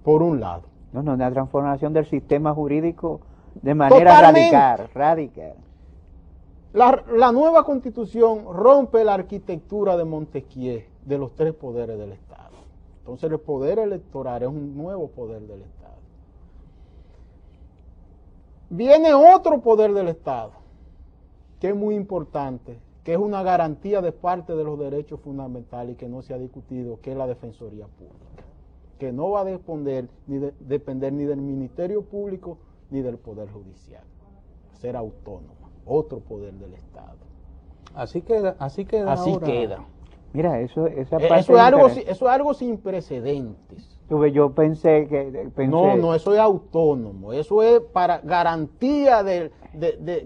por un lado. No, no, una transformación del sistema jurídico de manera radical. La nueva Constitución rompe la arquitectura de Montesquieu de los tres poderes del Estado. Entonces el poder electoral es un nuevo poder del Estado. Viene otro poder del Estado, que es muy importante, que es una garantía de parte de los derechos fundamentales y que no se ha discutido, que es la Defensoría Pública, que no va a depender ni del Ministerio Público ni del Poder Judicial. Ser autónoma, otro poder del Estado. Así queda. Así ahora. queda. Mira, eso es algo sin precedentes. Yo pensé. No, eso es autónomo. Eso es para garantía de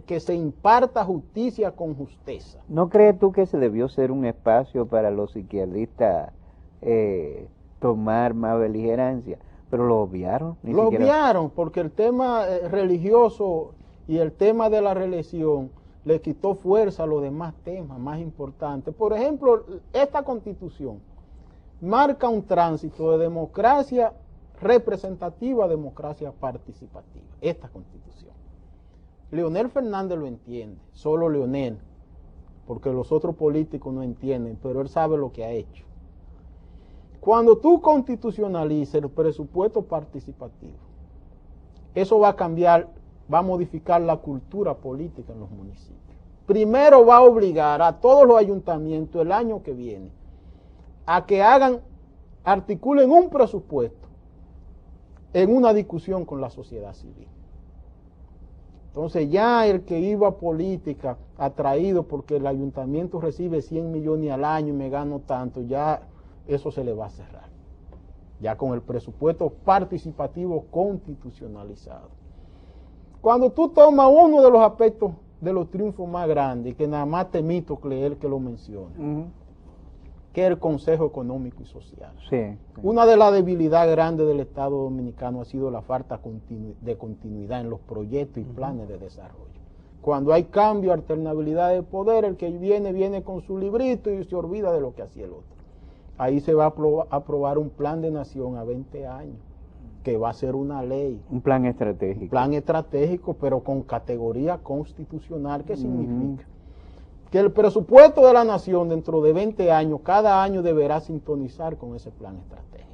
que se imparta justicia con justeza. ¿No crees tú que se debió ser un espacio para los izquierdistas tomar más beligerancia? Pero lo obviaron. Lo obviaron porque el tema religioso y el tema de la reelección le quitó fuerza a los demás temas más importantes. Por ejemplo, esta Constitución marca un tránsito de democracia representativa a democracia participativa. Esta Constitución. Leonel Fernández lo entiende, solo Leonel, porque los otros políticos no entienden, pero él sabe lo que ha hecho. Cuando tú constitucionalices el presupuesto participativo, eso va a cambiar, va a modificar la cultura política en los municipios. Primero va a obligar a todos los ayuntamientos el año que viene a que articulen un presupuesto en una discusión con la sociedad civil. Entonces ya el que iba a política atraído porque el ayuntamiento recibe 100 millones al año y me gano tanto, ya eso se le va a cerrar. Ya con el presupuesto participativo constitucionalizado. Cuando tú tomas uno de los aspectos de los triunfos más grandes, que nada más Temístocles es el que lo menciona, que es el Consejo Económico y Social. Sí. Una de las debilidades grandes del Estado Dominicano ha sido la falta de continuidad en los proyectos y planes de desarrollo. Cuando hay cambio, alternabilidad de poder, el que viene con su librito y se olvida de lo que hacía el otro. Ahí se va a aprobar un plan de nación a 20 años, que va a ser una ley. Un plan estratégico. Un plan estratégico, pero con categoría constitucional. ¿Qué significa? Que el presupuesto de la nación dentro de 20 años, cada año deberá sintonizar con ese plan estratégico.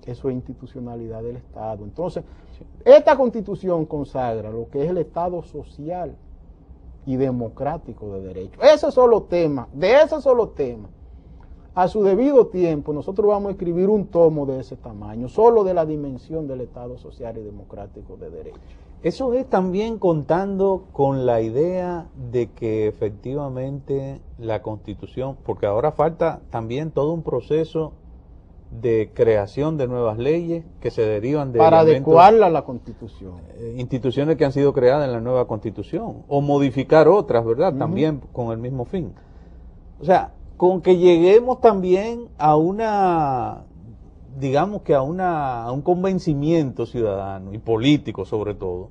Eso es institucionalidad del Estado. Entonces, esta Constitución consagra lo que es el Estado social y democrático de derecho. Ese solo tema, a su debido tiempo, nosotros vamos a escribir un tomo de ese tamaño, solo de la dimensión del Estado social y democrático de derecho. Eso es también contando con la idea de que efectivamente la Constitución, porque ahora falta también todo un proceso de creación de nuevas leyes que se derivan de para adecuarla a la Constitución. Instituciones que han sido creadas en la nueva Constitución, o modificar otras, ¿verdad? También con el mismo fin. O sea, con que lleguemos también a una, digamos que a un convencimiento ciudadano y político sobre todo,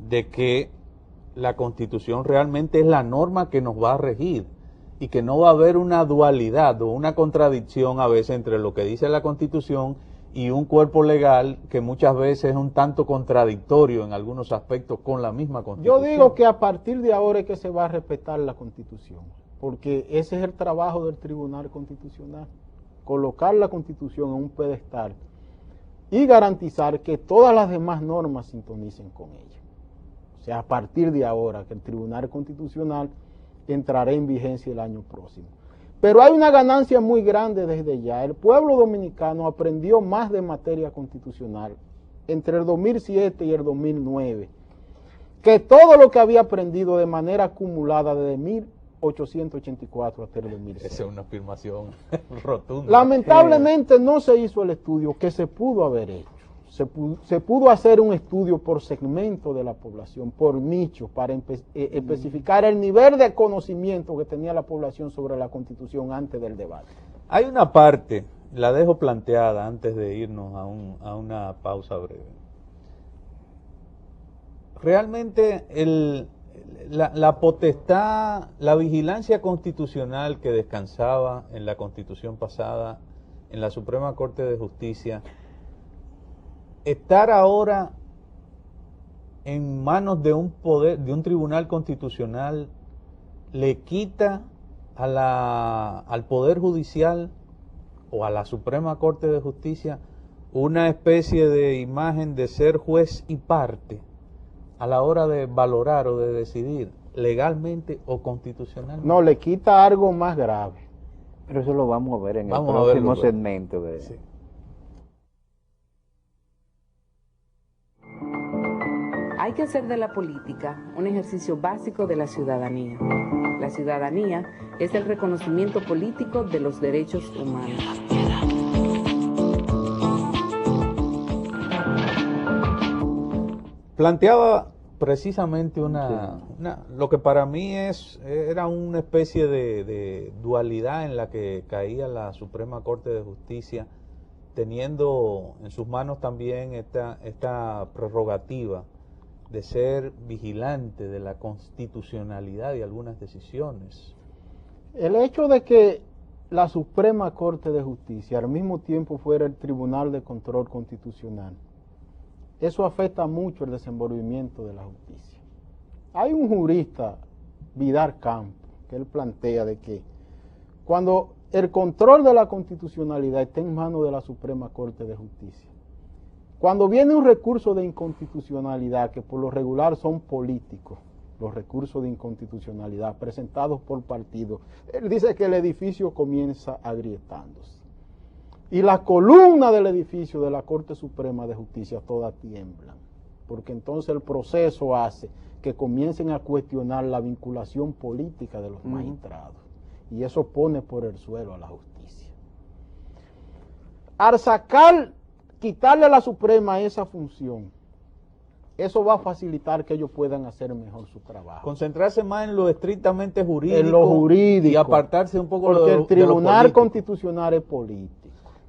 de que la Constitución realmente es la norma que nos va a regir y que no va a haber una dualidad o una contradicción a veces entre lo que dice la Constitución y un cuerpo legal que muchas veces es un tanto contradictorio en algunos aspectos con la misma Constitución. Yo digo que a partir de ahora es que se va a respetar la Constitución, porque ese es el trabajo del Tribunal Constitucional, colocar la Constitución en un pedestal y garantizar que todas las demás normas sintonicen con ella. O sea, a partir de ahora que el Tribunal Constitucional entrará en vigencia el año próximo. Pero hay una ganancia muy grande desde ya. El pueblo dominicano aprendió más de materia constitucional entre el 2007 y el 2009 que todo lo que había aprendido de manera acumulada desde 1884 hasta el 2006. Esa es una afirmación rotunda. Lamentablemente no se hizo el estudio que se pudo haber hecho. Se pudo hacer un estudio por segmento de la población, por nicho, para especificar el nivel de conocimiento que tenía la población sobre la Constitución antes del debate. Hay una parte, la dejo planteada antes de irnos a una pausa breve. Realmente la potestad, la vigilancia constitucional que descansaba en la Constitución pasada, en la Suprema Corte de Justicia, estar ahora en manos de un poder, de un tribunal constitucional, le quita al Poder Judicial o a la Suprema Corte de Justicia una especie de imagen de ser juez y parte a la hora de valorar o de decidir legalmente o constitucionalmente. No, le quita algo más grave. Pero eso lo vamos a ver en Vamos el a próximo verlo, segmento. ¿Verdad? Sí. Hay que hacer de la política un ejercicio básico de la ciudadanía. La ciudadanía es el reconocimiento político de los derechos humanos. Planteaba precisamente lo que para mí era una especie de dualidad en la que caía la Suprema Corte de Justicia, teniendo en sus manos también esta prerrogativa de ser vigilante de la constitucionalidad de algunas decisiones. El hecho de que la Suprema Corte de Justicia al mismo tiempo fuera el Tribunal de Control Constitucional, eso afecta mucho el desenvolvimiento de la justicia. Hay un jurista, Vidal Campo, que él plantea de que cuando el control de la constitucionalidad está en manos de la Suprema Corte de Justicia, cuando viene un recurso de inconstitucionalidad, que por lo regular son políticos, los recursos de inconstitucionalidad presentados por partidos, él dice que el edificio comienza agrietándose. Y las columnas del edificio de la Corte Suprema de Justicia todas tiemblan, porque entonces el proceso hace que comiencen a cuestionar la vinculación política de los magistrados, y eso pone por el suelo a la justicia. Al quitarle a la Suprema esa función, eso va a facilitar que ellos puedan hacer mejor su trabajo. Concentrarse más en lo estrictamente jurídico, en lo jurídico, y apartarse un poco porque el Tribunal político. Constitucional es político.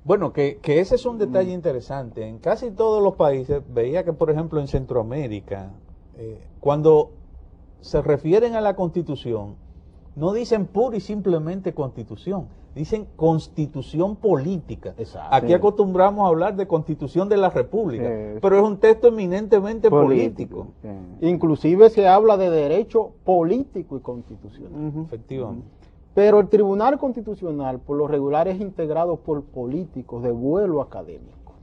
Bueno, que ese es un detalle interesante. En casi todos los países, veía que por ejemplo en Centroamérica, cuando se refieren a la Constitución, no dicen pura y simplemente Constitución, dicen Constitución política. Exacto. Aquí acostumbramos a hablar de Constitución de la República, pero es un texto eminentemente político. Inclusive se habla de derecho político y constitucional. Efectivamente. Pero el Tribunal Constitucional, por lo regular, es integrado por políticos de vuelo académico.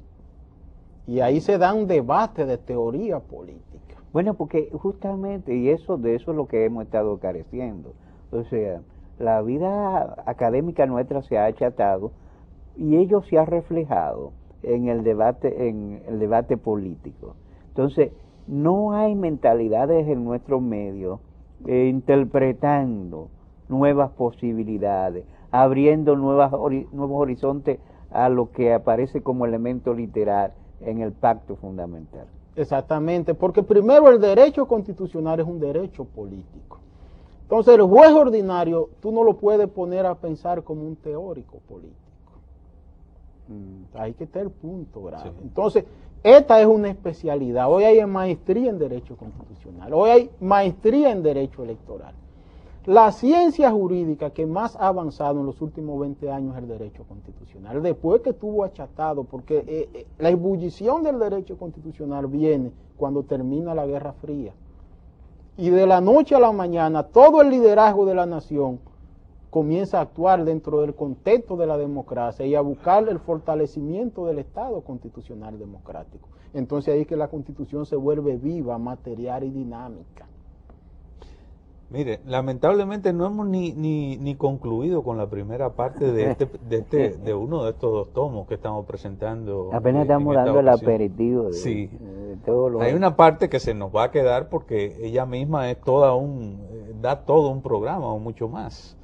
Y ahí se da un debate de teoría política. Bueno, porque justamente, de eso es lo que hemos estado careciendo. O sea, la vida académica nuestra se ha achatado y ello se ha reflejado en el debate político. Entonces, no hay mentalidades en nuestro medio interpretando nuevas posibilidades, abriendo nuevos horizontes a lo que aparece como elemento literal en el pacto fundamental. Exactamente, porque primero el derecho constitucional es un derecho político. Entonces el juez ordinario tú no lo puedes poner a pensar como un teórico político. Ahí que está el punto grave. Sí. Entonces, esta es una especialidad. Hoy hay maestría en derecho constitucional, hoy hay maestría en derecho electoral. La ciencia jurídica que más ha avanzado en los últimos 20 años es el derecho constitucional, después que estuvo achatado, porque la ebullición del derecho constitucional viene cuando termina la Guerra Fría. Y de la noche a la mañana, todo el liderazgo de la nación comienza a actuar dentro del contexto de la democracia y a buscar el fortalecimiento del Estado constitucional democrático. Entonces ahí es que la Constitución se vuelve viva, material y dinámica. Mire, lamentablemente no hemos ni concluido con la primera parte de uno de estos dos tomos que estamos presentando. Apenas estamos dando el aperitivo. Sí. Hay una parte que se nos va a quedar porque ella misma es da todo un programa o mucho más.